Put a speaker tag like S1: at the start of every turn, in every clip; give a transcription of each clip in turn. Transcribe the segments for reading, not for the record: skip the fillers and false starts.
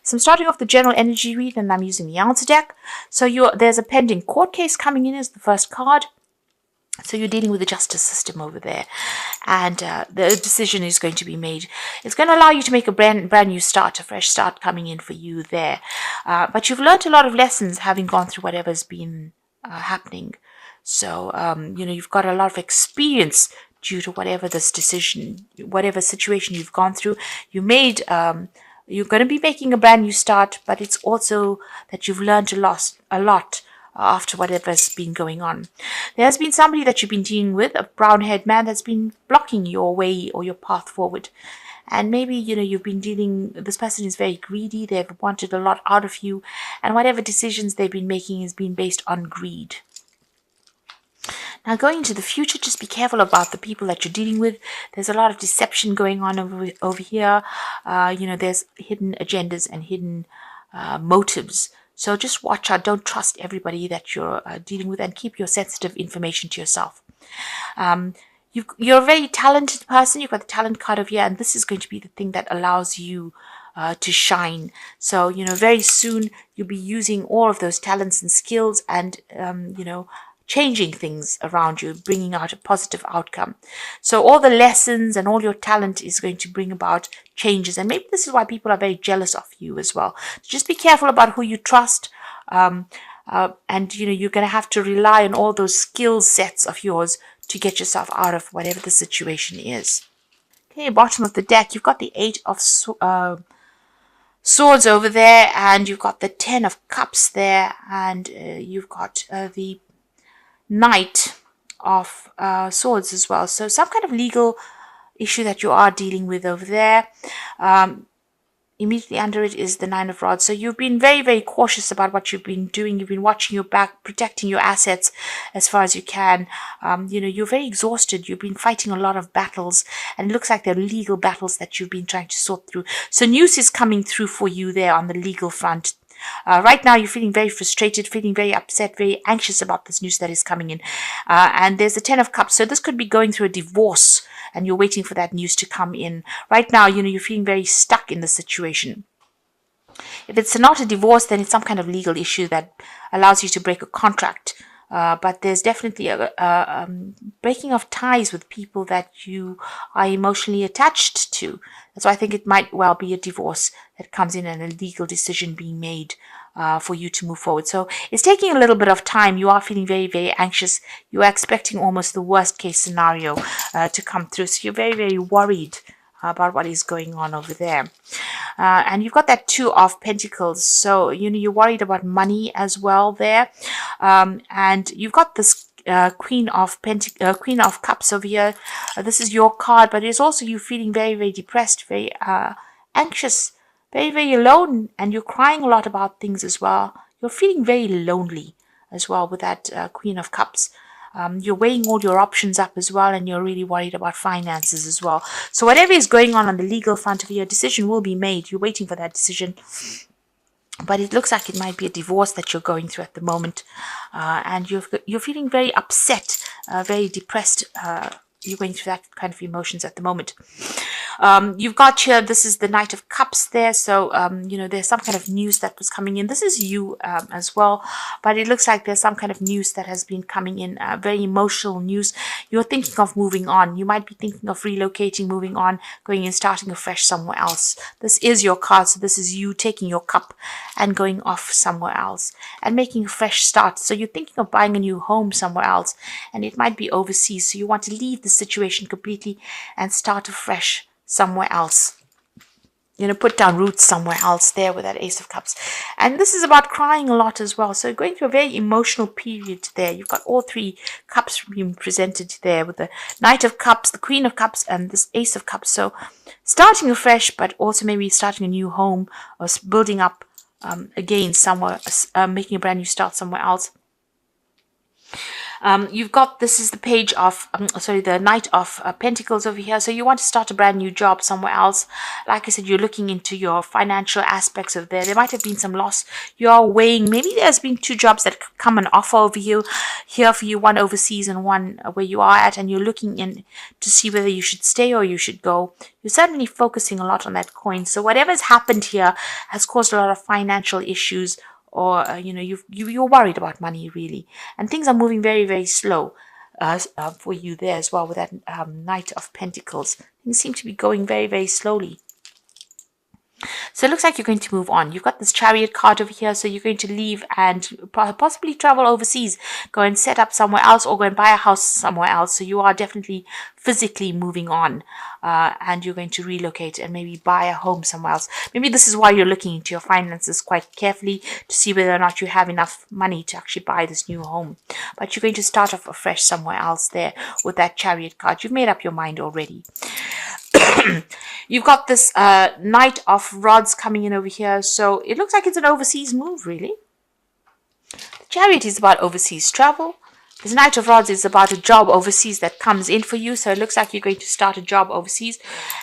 S1: So I'm starting off the general energy read, and I'm using the answer deck. So there's a pending court case coming in as the first card. So you're dealing with the justice system over there, and the decision is going to be made. It's going to allow you to make a brand new start, a fresh start coming in for you there. But you've learned a lot of lessons having gone through whatever's been happening. So, you've got a lot of experience due to whatever this decision, whatever situation you've gone through. You're going to be making a brand new start, but it's also that you've learned a lot after whatever's been going on. There's been somebody that you've been dealing with, a brown-haired man that's been blocking your way or your path forward. And maybe, you've been this person is very greedy, they've wanted a lot out of you, and whatever decisions they've been making has been based on greed. Now, going into the future, just be careful about the people that you're dealing with. There's a lot of deception going on over here. There's hidden agendas and hidden motives. So just watch out. Don't trust everybody that you're dealing with, and keep your sensitive information to yourself. You're a very talented person. You've got the talent card over here, and this is going to be the thing that allows you to shine. So, very soon you'll be using all of those talents and skills and, changing things around you, bringing out a positive outcome. So all the lessons and all your talent is going to bring about changes. And maybe this is why people are very jealous of you as well. So just be careful about who you trust. And, you're going to have to rely on all those skill sets of yours to get yourself out of whatever the situation is. Okay, bottom of the deck, you've got the 8 of Swords over there, and you've got the 10 of Cups there, and you've got the Knight of Swords as well. So some kind of legal issue that you are dealing with over there. Immediately under it is the 9 of Rods. So you've been very, very cautious about what you've been doing. You've been watching your back, protecting your assets as far as you can. You're very exhausted. You've been fighting a lot of battles, and it looks like they're legal battles that you've been trying to sort through. So news is coming through for you there on the legal front. Right now, you're feeling very frustrated, feeling very upset, very anxious about this news that is coming in. And there's the 10 of Cups. So this could be going through a divorce, and you're waiting for that news to come in. Right now, you're feeling very stuck in the situation. If it's not a divorce, then it's some kind of legal issue that allows you to break a contract. But there's definitely a breaking of ties with people that you are emotionally attached to. So I think it might well be a divorce that comes in, and a legal decision being made for you to move forward. So it's taking a little bit of time. You are feeling very, very anxious. You are expecting almost the worst case scenario to come through. So you're very, very worried about what is going on over there. And you've got that 2 of Pentacles. So, you're worried about money as well there. And you've got this Queen of Cups over here. This is your card, but it's also you feeling very, very depressed, very anxious, very, very alone, and you're crying a lot about things as well. You're feeling very lonely as well with that Queen of Cups. You're weighing all your options up as well, and you're really worried about finances as well. So whatever is going on the legal front of you, a decision will be made. You're waiting for that decision. But it looks like it might be a divorce that you're going through at the moment. And you're feeling very upset, very depressed. You're going through that kind of emotions at the moment. You've got here, this is the Knight of Cups there. So, there's some kind of news that was coming in. This is you as well. But it looks like there's some kind of news that has been coming in, very emotional news. You're thinking of moving on. You might be thinking of relocating, moving on, going and starting afresh somewhere else. This is your card. So this is you taking your cup and going off somewhere else and making a fresh start. So you're thinking of buying a new home somewhere else, and it might be overseas. So you want to leave the situation completely and start afresh somewhere else. Put down roots somewhere else there with that Ace of Cups. And this is about crying a lot as well. So going through a very emotional period there. You've got all 3 cups being presented there with the Knight of Cups, the Queen of Cups, and this Ace of Cups. So starting afresh, but also maybe starting a new home or building up again somewhere, making a brand new start somewhere else. You've got, this is the page of, sorry, the Knight of Pentacles over here. So you want to start a brand new job somewhere else. Like I said, you're looking into your financial aspects of there. There might have been some loss. You are weighing, maybe there's been two jobs that come and offer over you here for you, one overseas and one where you are at, and you're looking in to see whether you should stay or you should go. You're certainly focusing a lot on that coin. So whatever's happened here has caused a lot of financial issues, or you're worried about money really, and things are moving very, very slow for you there as well with that Knight of Pentacles. Things seem to be going very, very slowly. So it looks like you're going to move on. You've got this Chariot card over here, so you're going to leave and possibly travel overseas, go and set up somewhere else, or go and buy a house somewhere else. So you are definitely physically moving on, and you're going to relocate and maybe buy a home somewhere else. Maybe this is why you're looking into your finances quite carefully to see whether or not you have enough money to actually buy this new home. But you're going to start off afresh somewhere else there with that Chariot card. You've made up your mind already. You've got this Knight of Rods coming in over here. So it looks like it's an overseas move, really. The Chariot is about overseas travel. This Knight of Rods is about a job overseas that comes in for you. So it looks like you're going to start a job overseas.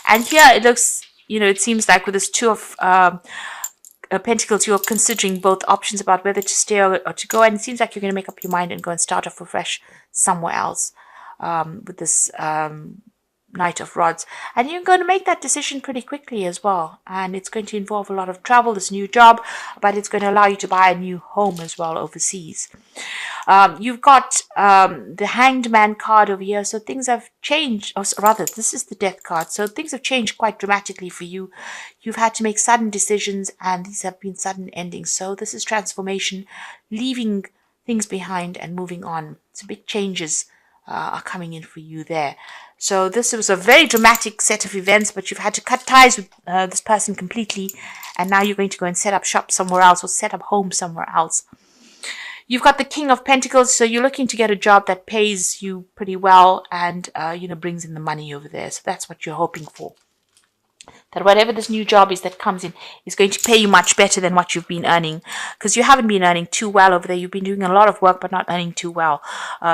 S1: And here it looks, it seems like with this Two of Pentacles, you're considering both options about whether to stay or to go. And it seems like you're going to make up your mind and go and start off afresh somewhere else with this Knight of Rods, and you're going to make that decision pretty quickly as well, and it's going to involve a lot of travel, this new job, but it's going to allow you to buy a new home as well overseas. You've got the Hanged Man card over here, so things have changed, or rather this is the Death card, so things have changed quite dramatically for you. You've had to make sudden decisions, and these have been sudden endings, so this is transformation, leaving things behind and moving on. So big changes are coming in for you there. So this was a very dramatic set of events, but you've had to cut ties with this person completely, and now you're going to go and set up shop somewhere else or set up home somewhere else. You've got the King of Pentacles, so you're looking to get a job that pays you pretty well and brings in the money over there. So that's what you're hoping for. That whatever this new job is that comes in is going to pay you much better than what you've been earning, because you haven't been earning too well over there. You've been doing a lot of work but not earning too well.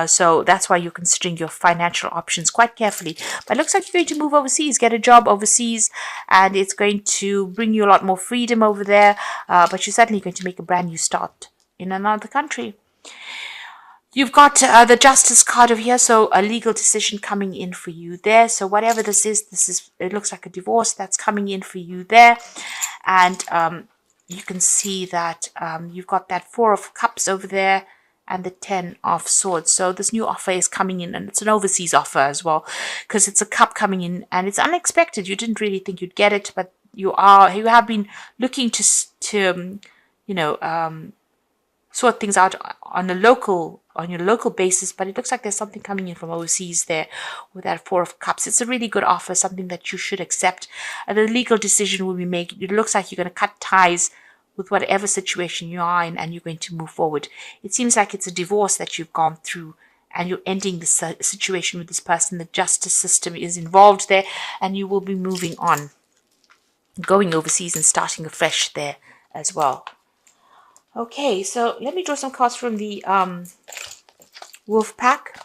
S1: So that's why you're considering your financial options quite carefully. But it looks like you're going to move overseas, get a job overseas, and it's going to bring you a lot more freedom over there. But you're certainly going to make a brand new start in another country. You've got the Justice card over here, so a legal decision coming in for you there. So whatever this is, it looks like a divorce that's coming in for you there. And you can see that you've got that Four of Cups over there and the Ten of Swords. So this new offer is coming in, and it's an overseas offer as well, because it's a cup coming in, and it's unexpected. You didn't really think you'd get it, but you have been looking to sort things out on your local basis, but it looks like there's something coming in from overseas there with that Four of Cups. It's a really good offer, something that you should accept, and the legal decision will be made. It looks like you're going to cut ties with whatever situation you are in, and you're going to move forward. It seems like it's a divorce that you've gone through, and you're ending the situation with this person. The justice system is involved there, and you will be moving on, going overseas and starting afresh there as well. Okay, so let me draw some cards from the Wolf Pack.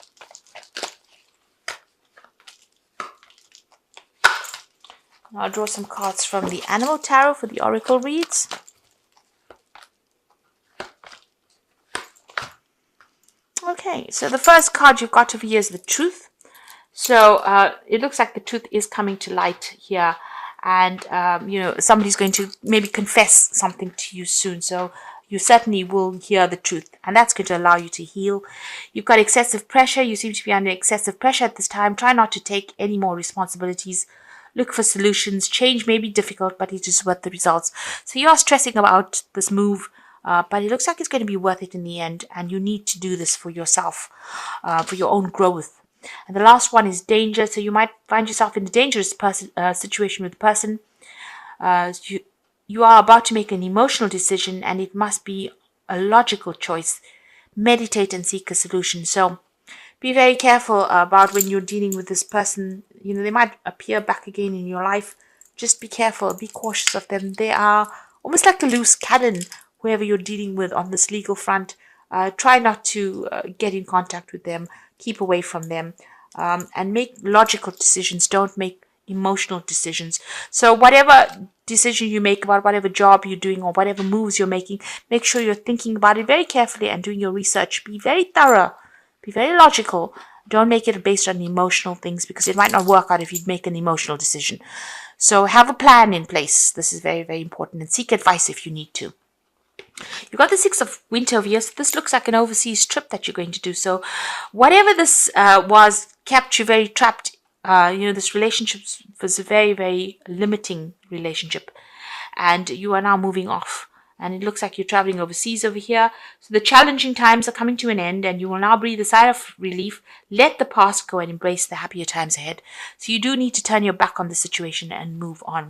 S1: I'll draw some cards from the Animal Tarot for the Oracle reads. Okay, so the first card you've got over here is the Truth. So it looks like the truth is coming to light here, and somebody's going to maybe confess something to you soon. So you certainly will hear the truth, and that's going to allow you to heal. You've got excessive pressure. You seem to be under excessive pressure at this time. Try not to take any more responsibilities. Look for solutions. Change may be difficult, but it is worth the results. So you are stressing about this move, but it looks like it's going to be worth it in the end, and you need to do this for yourself, for your own growth. And the last one is danger. So you might find yourself in a dangerous situation with a person. You are about to make an emotional decision, and it must be a logical choice. Meditate and seek a solution. So be very careful about when you're dealing with this person. They might appear back again in your life. Just be careful. Be cautious of them. They are almost like a loose cannon, whoever you're dealing with on this legal front. Try not to get in contact with them. Keep away from them, and make logical decisions. Don't make emotional decisions. So whatever decision you make about whatever job you're doing or whatever moves you're making, make sure you're thinking about it very carefully and doing your research. Be very thorough. Be very logical. Don't make it based on emotional things, because it might not work out if you make an emotional decision. So have a plan in place. This is very, very important, and seek advice if you need to. You've got the Six of Winter over here. So this looks like an overseas trip that you're going to do. So whatever this was kept you very trapped. This relationship was a very, very limiting relationship. And you are now moving off. And it looks like you're traveling overseas over here. So the challenging times are coming to an end, and you will now breathe a sigh of relief. Let the past go and embrace the happier times ahead. So you do need to turn your back on the situation and move on.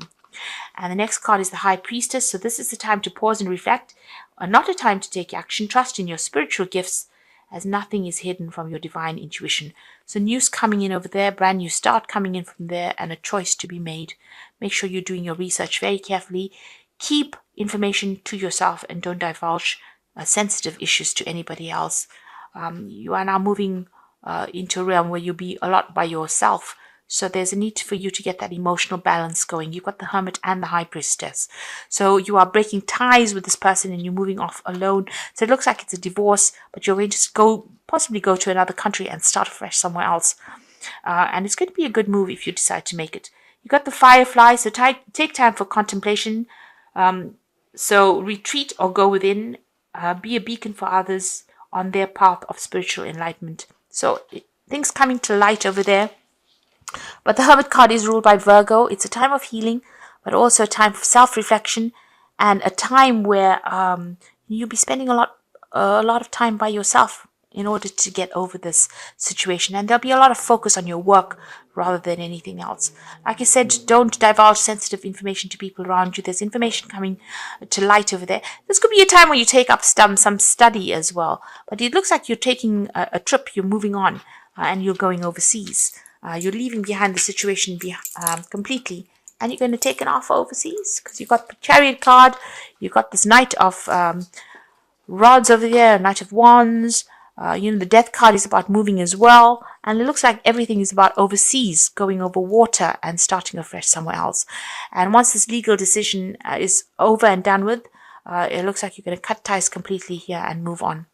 S1: And the next card is the High Priestess. So this is the time to pause and reflect, not a time to take action. Trust in your spiritual gifts, as nothing is hidden from your divine intuition. So news coming in over there, brand new start coming in from there, and a choice to be made. Make sure you're doing your research very carefully. Keep information to yourself and don't divulge sensitive issues to anybody else. You are now moving into a realm where you'll be a lot by yourself. So there's a need for you to get that emotional balance going. You've got the Hermit and the High Priestess. So you are breaking ties with this person and you're moving off alone. So it looks like it's a divorce, but you're going to possibly go to another country and start afresh somewhere else. And it's going to be a good move if you decide to make it. You've got the Firefly, so take time for contemplation. So retreat or go within. Be a beacon for others on their path of spiritual enlightenment. So things coming to light over there. But the Hermit card is ruled by Virgo. It's a time of healing, but also a time for self-reflection, and a time where you'll be spending a lot of time by yourself in order to get over this situation. And there'll be a lot of focus on your work rather than anything else. Like I said, don't divulge sensitive information to people around you. There's information coming to light over there. This could be a time where you take up some study as well. But it looks like you're taking a trip. You're moving on, and you're going overseas. You're leaving behind the situation completely, and you're going to take an offer overseas, because you've got the Chariot card, you've got this Knight of Rods over there, Knight of Wands. The Death card is about moving as well, and it looks like everything is about overseas, going over water and starting afresh somewhere else. And once this legal decision is over and done with, it looks like you're going to cut ties completely here and move on.